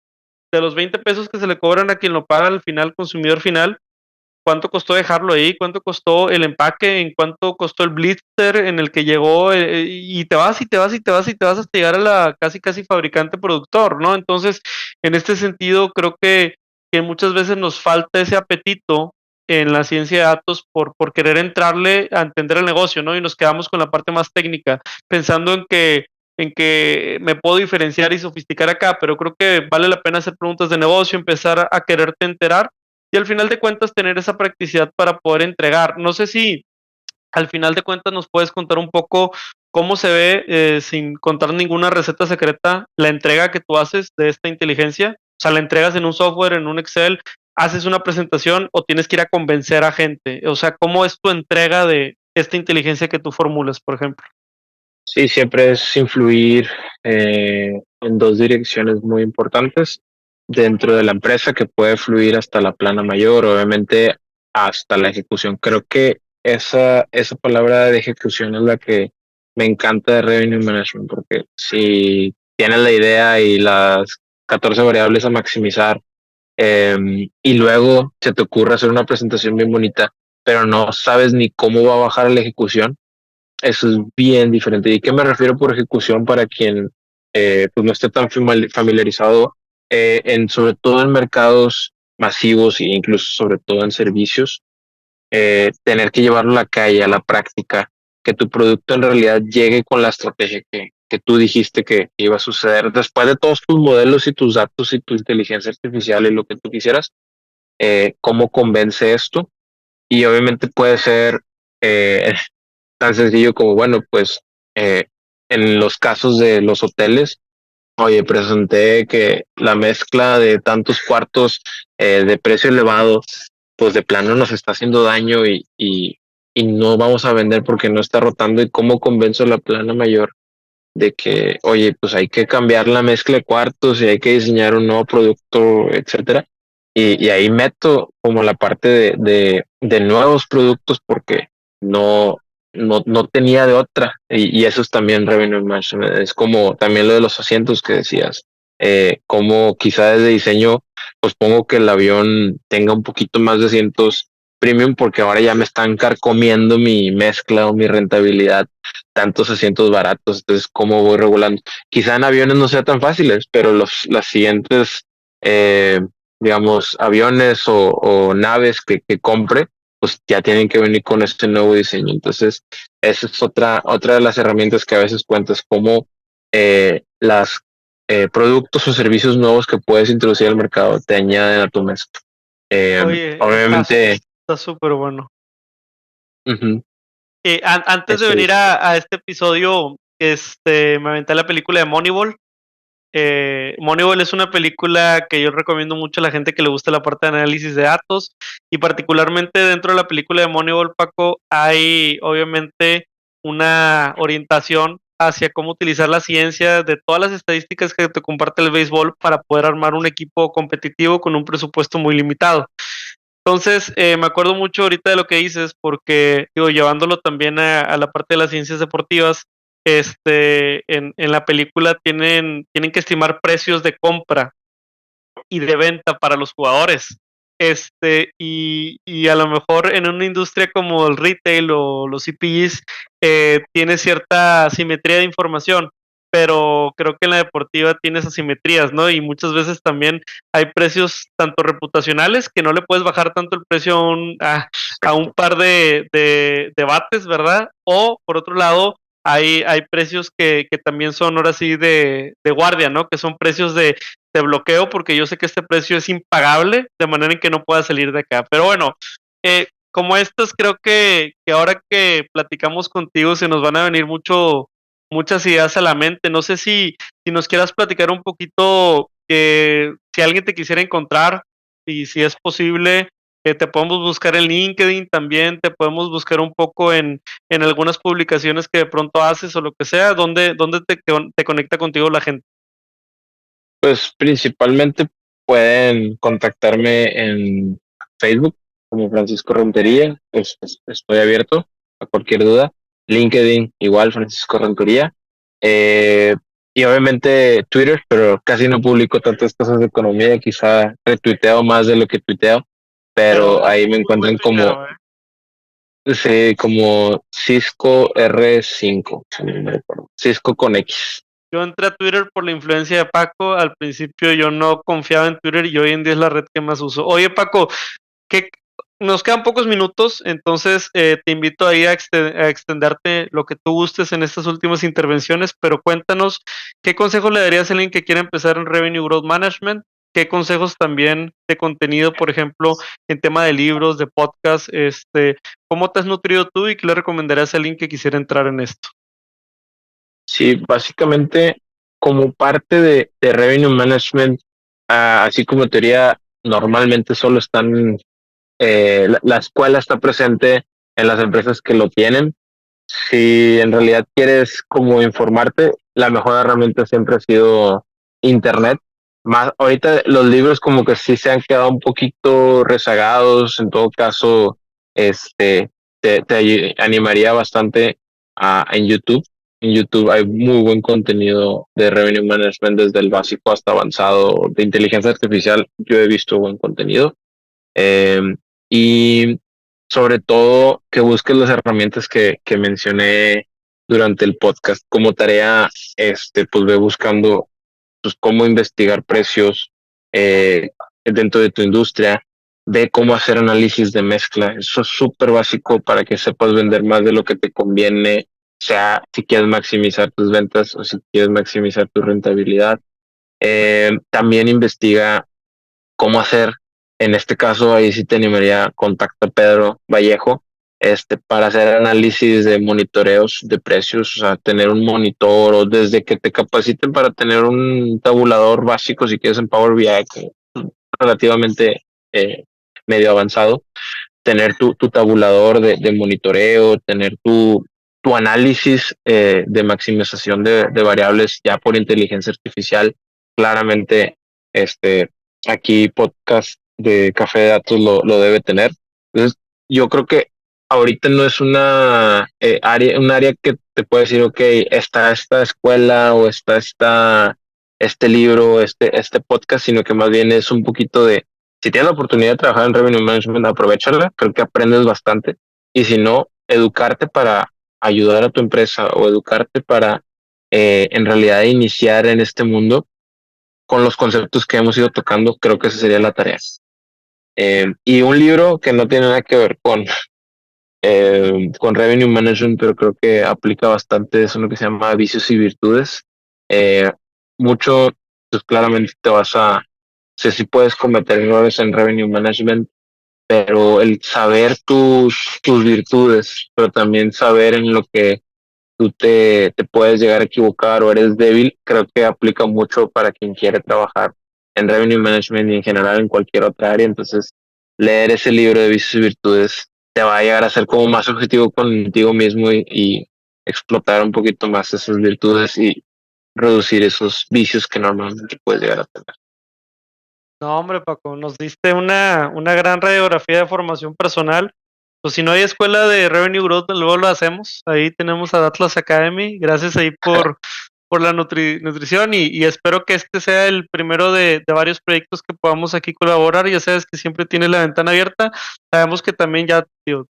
De los 20 pesos que se le cobran a quien lo paga al final, consumidor final, ¿cuánto costó dejarlo ahí? ¿Cuánto costó el empaque? ¿En cuánto costó el blister en el que llegó? Y te vas y te vas y te vas y te vas hasta llegar a la casi casi fabricante productor, ¿no? Entonces, en este sentido, creo que muchas veces nos falta ese apetito en la ciencia de datos por querer entrarle a entender el negocio, ¿no? Y nos quedamos con la parte más técnica, pensando en que me puedo diferenciar y sofisticar acá, pero creo que vale la pena hacer preguntas de negocio, empezar a quererte enterar y al final de cuentas tener esa practicidad para poder entregar. No sé si al final de cuentas nos puedes contar un poco cómo se ve, sin contar ninguna receta secreta, la entrega que tú haces de esta inteligencia. O sea, la entregas en un software, en un Excel, haces una presentación o tienes que ir a convencer a gente. O sea, ¿cómo es tu entrega de esta inteligencia que tú formulas, por ejemplo? Sí, siempre es influir en dos direcciones muy importantes dentro de la empresa, que puede fluir hasta la plana mayor, obviamente hasta la ejecución. Creo que esa palabra de ejecución es la que me encanta de Revenue Management, porque si tienes la idea y las 14 variables a maximizar, y luego se te ocurre hacer una presentación bien bonita, pero no sabes ni cómo va a bajar a la ejecución, eso es bien diferente. ¿Y qué me refiero por ejecución para quien pues no esté tan familiarizado, sobre todo en mercados masivos e incluso sobre todo en servicios? Tener que llevarlo a la calle, a la práctica, que tu producto en realidad llegue con la estrategia que tú dijiste que iba a suceder. Después de todos tus modelos y tus datos y tu inteligencia artificial y lo que tú quisieras, ¿cómo convence esto? Y obviamente puede ser tan sencillo como, bueno, pues eh, en los casos de los hoteles, oye, presenté que la mezcla de tantos cuartos de precio elevado, pues de plano nos está haciendo daño y no vamos a vender porque no está rotando. ¿Y cómo convenzo a la plana mayor de que, oye, pues hay que cambiar la mezcla de cuartos y hay que diseñar un nuevo producto, etcétera? Y ahí meto como la parte de nuevos productos, porque no, no tenía de otra. Y eso es también revenue management. Es como también lo de los asientos que decías. Como quizá desde diseño, pues pongo que el avión tenga un poquito más de asientos premium porque ahora ya me están carcomiendo mi mezcla o mi rentabilidad, tantos asientos baratos. Entonces, ¿cómo voy regulando? Quizá en aviones no sea tan fáciles, pero las siguientes, eh, digamos, aviones o naves que compre, pues ya tienen que venir con este nuevo diseño. Entonces, esa es otra de las herramientas que a veces cuentas, como las productos o servicios nuevos que puedes introducir al mercado te añaden a tu mezcla. Oye, Obviamente, está súper bueno. ujú, Antes de ese venir es, a este episodio, me aventé la película de Moneyball. Moneyball es una película que yo recomiendo mucho a la gente que le gusta la parte de análisis de datos, y particularmente dentro de la película de Moneyball, Paco, hay obviamente una orientación hacia cómo utilizar la ciencia de todas las estadísticas que te comparte el béisbol para poder armar un equipo competitivo con un presupuesto muy limitado. Entonces, me acuerdo mucho ahorita de lo que dices, porque, digo, llevándolo también a la parte de las ciencias deportivas, en la película tienen que estimar precios de compra y de venta para los jugadores. Y a lo mejor en una industria como el retail o los CPGs, tiene cierta simetría de información, pero creo que en la deportiva tiene asimetrías, ¿no? Y muchas veces también hay precios tanto reputacionales que no le puedes bajar tanto el precio a un par de bates, ¿verdad? O por otro lado, hay precios que también son ahora sí de guardia, ¿no? Que son precios de bloqueo, porque yo sé que este precio es impagable, de manera en que no pueda salir de acá. Pero bueno, como estos, creo que ahora que platicamos contigo se nos van a venir muchas ideas a la mente. No sé si nos quieras platicar un poquito, si alguien te quisiera encontrar y si es posible, te podemos buscar en LinkedIn también, te podemos buscar un poco en algunas publicaciones que de pronto haces o lo que sea. ¿Dónde te conecta contigo la gente? pues principalmente pueden contactarme en Facebook como Francisco Rentería, pues estoy abierto a cualquier duda. LinkedIn igual Francisco Rentería. Eh, y obviamente Twitter, pero casi no publico tantas cosas de economía, quizá retuiteo más de lo que tuiteo, Pero pero ahí me muy buen encuentran como, tuitero, ¿eh? sí, como Cisco R5, si no me recuerdo. Cisco con X. Yo entré a Twitter por la influencia de Paco. Al principio yo no confiaba en Twitter y hoy en día es la red que más uso. Oye, Paco, que nos quedan pocos minutos, entonces te invito ahí a extenderte lo que tú gustes en estas últimas intervenciones, pero cuéntanos, ¿qué consejos le darías a alguien que quiera empezar en Revenue Growth Management? ¿Qué consejos también de contenido, por ejemplo, en tema de libros, de podcast, cómo te has nutrido tú y qué le recomendarías a alguien que quisiera entrar en esto? Sí, básicamente como parte de Revenue Management, así como teoría, normalmente solo están, la escuela está presente en las empresas que lo tienen. Si en realidad quieres como informarte, la mejor herramienta siempre ha sido Internet. Más ahorita los libros como que sí se han quedado un poquito rezagados. En todo caso, te animaría bastante en YouTube. En YouTube hay muy buen contenido de revenue management desde el básico hasta avanzado. De inteligencia artificial yo he visto buen contenido. Eh, y sobre todo que busques las herramientas que mencioné durante el podcast como tarea, pues ve buscando pues, cómo investigar precios dentro de tu industria, ve cómo hacer análisis de mezcla. Eso es súper básico para que sepas vender más de lo que te conviene, sea si quieres maximizar tus ventas o si quieres maximizar tu rentabilidad. También investiga cómo hacer. En este caso, ahí sí te animaría, contacta a Pedro Vallejo, para hacer análisis de monitoreos de precios, o sea, tener un monitor o desde que te capaciten para tener un tabulador básico, si quieres en Power BI, que es relativamente eh, medio avanzado, tener tu tabulador de monitoreo, tener tu análisis de maximización de variables ya por inteligencia artificial. Claramente, este, aquí podcast de Café de Datos lo debe tener. Entonces, yo creo que ahorita no es un área que te puede decir, ok, está esta escuela o está este libro, este podcast, sino que más bien es un poquito de, si tienes la oportunidad de trabajar en Revenue Management, aprovecharla, creo que aprendes bastante, y si no, educarte para ayudar a tu empresa o educarte para en realidad iniciar en este mundo con los conceptos que hemos ido tocando, creo que esa sería la tarea. Y un libro que no tiene nada que ver con Revenue Management, pero creo que aplica bastante, es uno que se llama Vicios y Virtudes. Mucho, pues claramente sé si puedes cometer errores en Revenue Management, pero el saber tus virtudes, pero también saber en lo que tú te puedes llegar a equivocar o eres débil, creo que aplica mucho para quien quiere trabajar en Revenue Management y en general en cualquier otra área. Entonces, leer ese libro de Vicios y Virtudes te va a llegar a ser como más objetivo contigo mismo y explotar un poquito más esas virtudes y reducir esos vicios que normalmente puedes llegar a tener. No, hombre, Paco, nos diste una gran radiografía de formación personal. Pues si no hay escuela de Revenue Growth, luego lo hacemos. Ahí tenemos a Atlas Academy. Gracias ahí por la nutrición y espero que este sea el primero de varios proyectos que podamos aquí colaborar. Ya sabes que siempre tienes la ventana abierta. Sabemos que también ya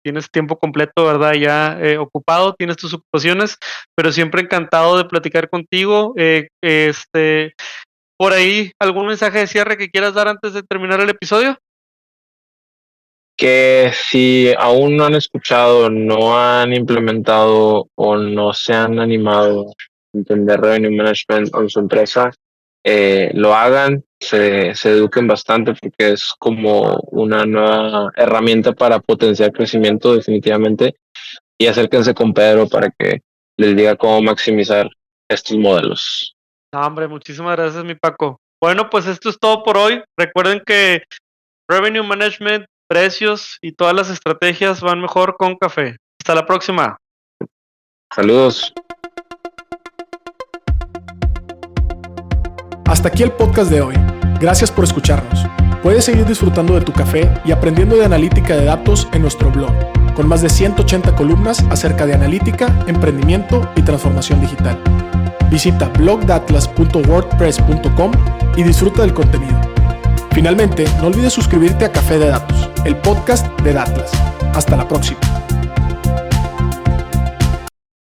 tienes tiempo completo, ¿verdad? Ya ocupado, tienes tus ocupaciones, pero siempre encantado de platicar contigo. Por ahí, ¿algún mensaje de cierre que quieras dar antes de terminar el episodio? Que si aún no han escuchado, no han implementado o no se han animado a entender Revenue Management en su empresa, lo hagan, se eduquen bastante porque es como una nueva herramienta para potenciar crecimiento definitivamente, y acérquense con Pedro para que les diga cómo maximizar estos modelos. No, hombre, muchísimas gracias, mi Paco. Bueno, pues esto es todo por hoy. Recuerden que Revenue Management, precios y todas las estrategias van mejor con café. Hasta la próxima. Saludos. Hasta aquí el podcast de hoy. Gracias por escucharnos. Puedes seguir disfrutando de tu café y aprendiendo de analítica de datos en nuestro blog, con más de 180 columnas acerca de analítica, emprendimiento y transformación digital. Visita blogdatlas.wordpress.com y disfruta del contenido. Finalmente, no olvides suscribirte a Café de Datos, el podcast de Datlas. Hasta la próxima.